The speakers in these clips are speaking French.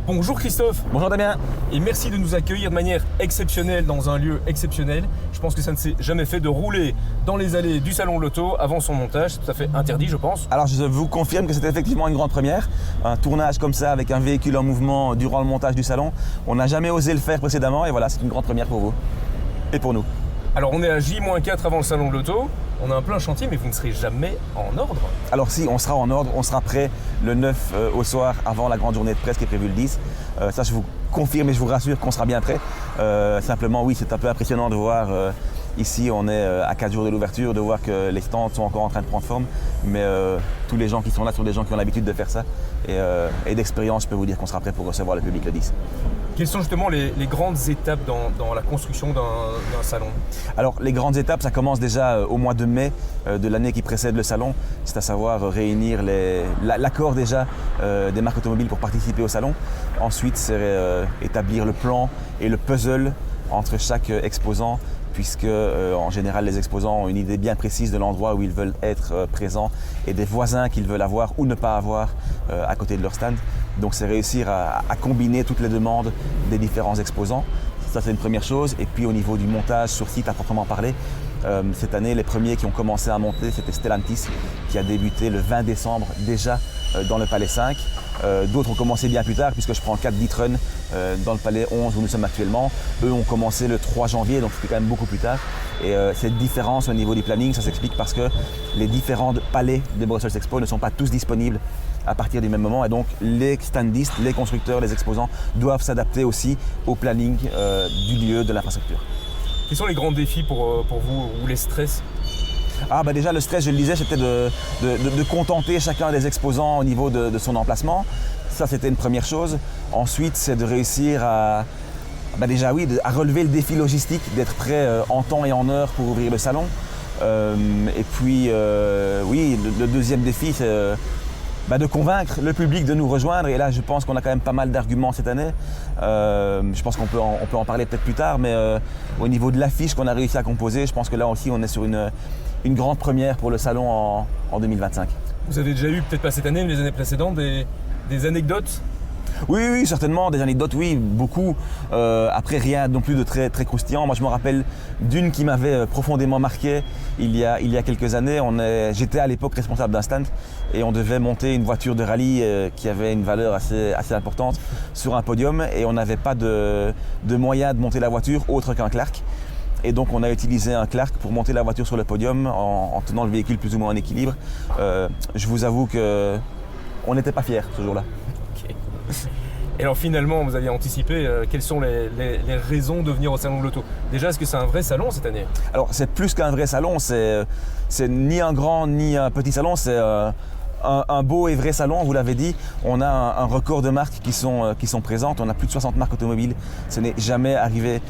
Bonjour Christophe. Bonjour Damien. Et merci de nous accueillir de manière exceptionnelle dans un lieu exceptionnel. Je pense que ça ne s'est jamais fait de rouler dans les allées du salon de l'auto avant son montage. C'est tout à fait interdit, je pense. Alors je vous confirme que c'est effectivement une grande première. Un tournage comme ça avec un véhicule en mouvement durant le montage du salon. On n'a jamais osé le faire précédemment et voilà, c'est une grande première pour vous et pour nous. Alors on est à J-4 avant le salon de l'auto. On a un plein chantier, mais vous ne serez jamais en ordre. Alors si, on sera en ordre, on sera prêt le 9 au soir avant la grande journée de presse qui est prévue le 10. Ça je vous confirme et je vous rassure qu'on sera bien prêt. Simplement oui, c'est un peu impressionnant de voir, ici on est à 4 jours de l'ouverture, de voir que les stands sont encore en train de prendre forme. Mais tous les gens qui sont là sont des gens qui ont l'habitude de faire ça. Et d'expérience, je peux vous dire qu'on sera prêt pour recevoir le public le 10. Quelles sont justement les grandes étapes dans la construction d'un salon? Alors les grandes étapes, ça commence déjà au mois de mai de l'année qui précède le salon. C'est à savoir réunir l'accord déjà des marques automobiles pour participer au salon. Ensuite, c'est établir le plan et le puzzle entre chaque exposant, puisque en général les exposants ont une idée bien précise de l'endroit où ils veulent être présents et des voisins qu'ils veulent avoir ou ne pas avoir à côté de leur stand. Donc c'est réussir à combiner toutes les demandes des différents exposants. Ça c'est une première chose. Et puis au niveau du montage sur site à proprement parler, cette année les premiers qui ont commencé à monter c'était Stellantis qui a débuté le 20 décembre déjà dans le Palais 5. D'autres ont commencé bien plus tard puisque je prends le cas de d'E-Tron dans le Palais 11 où nous sommes actuellement. Eux ont commencé le 3 janvier donc c'était quand même beaucoup plus tard. Et cette différence au niveau du planning, ça s'explique parce que les différents palais des Brussels Expo ne sont pas tous disponibles à partir du même moment et donc les standistes, les constructeurs, les exposants doivent s'adapter aussi au planning du lieu, de l'infrastructure. Quels sont les grands défis pour vous ou les stress? Déjà le stress, je le disais, c'était de contenter chacun des exposants au niveau de son emplacement. Ça c'était une première chose. Ensuite c'est de réussir à relever le défi logistique, d'être prêt en temps et en heure pour ouvrir le salon. Et puis le deuxième défi c'est de convaincre le public de nous rejoindre. Et là je pense qu'on a quand même pas mal d'arguments cette année. Je pense qu'on peut en parler peut-être plus tard, mais au niveau de l'affiche qu'on a réussi à composer, je pense que là aussi on est sur une grande première pour le salon en 2025. Vous avez déjà eu, peut-être pas cette année, mais les années précédentes, des anecdotes? Oui, certainement, des anecdotes, oui, beaucoup. Après, rien non plus de très, très croustillant. Moi, je me rappelle d'une qui m'avait profondément marqué il y a quelques années. J'étais à l'époque responsable d'un stand et on devait monter une voiture de rallye qui avait une valeur assez importante sur un podium et on n'avait pas de moyen de monter la voiture autre qu'un Clark. Et donc on a utilisé un Clark pour monter la voiture sur le podium en tenant le véhicule plus ou moins en équilibre. Je vous avoue qu'on n'était pas fiers ce jour-là. Okay. Et alors finalement, vous aviez anticipé, quelles sont les raisons de venir au salon de l'auto? Déjà, est-ce que c'est un vrai salon cette année? Alors c'est plus qu'un vrai salon, c'est ni un grand ni un petit salon, c'est un beau et vrai salon, vous l'avez dit. On a un record de marques qui sont présentes, on a plus de 60 marques automobiles, ce n'est jamais arrivé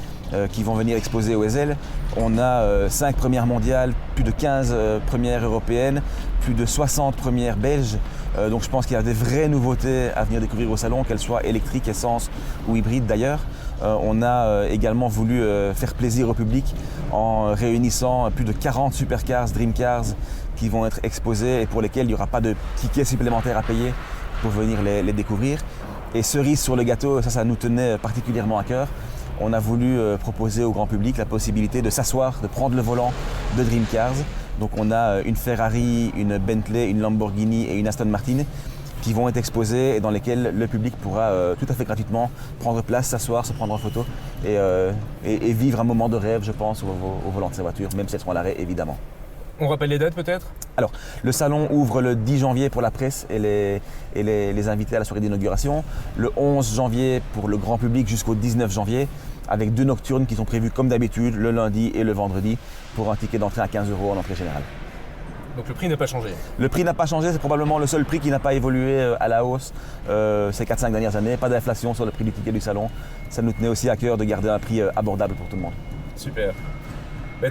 qui vont venir exposer au ESL. On a 5 premières mondiales, plus de 15 premières européennes, plus de 60 premières belges. Donc je pense qu'il y a des vraies nouveautés à venir découvrir au salon, qu'elles soient électriques, essence ou hybrides d'ailleurs. On a également voulu faire plaisir au public en réunissant plus de 40 supercars, dreamcars qui vont être exposés et pour lesquels il n'y aura pas de tickets supplémentaires à payer pour venir les découvrir. Et cerise sur le gâteau, ça nous tenait particulièrement à cœur. On a voulu proposer au grand public la possibilité de s'asseoir, de prendre le volant de Dream Cars. Donc on a une Ferrari, une Bentley, une Lamborghini et une Aston Martin qui vont être exposées et dans lesquelles le public pourra tout à fait gratuitement prendre place, s'asseoir, se prendre en photo et vivre un moment de rêve, je pense, au volant de sa voiture, même si elles seront à l'arrêt évidemment. On rappelle les dates peut-être? Alors, le salon ouvre le 10 janvier pour la presse et les invités à la soirée d'inauguration. Le 11 janvier pour le grand public jusqu'au 19 janvier avec 2 nocturnes qui sont prévues comme d'habitude le lundi et le vendredi pour un ticket d'entrée à 15 € en entrée générale. Donc le prix n'a pas changé? Le prix n'a pas changé, c'est probablement le seul prix qui n'a pas évolué à la hausse ces 4-5 dernières années. Pas d'inflation sur le prix du ticket du salon. Ça nous tenait aussi à cœur de garder un prix abordable pour tout le monde. Super.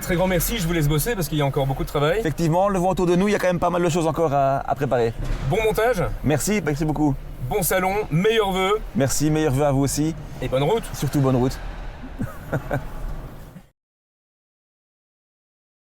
Très grand merci, je vous laisse bosser parce qu'il y a encore beaucoup de travail. Effectivement, le vent autour de nous, il y a quand même pas mal de choses encore à préparer. Bon montage. Merci beaucoup. Bon salon, meilleurs vœux. Merci, meilleurs vœux à vous aussi. Et bonne route. Surtout bonne route.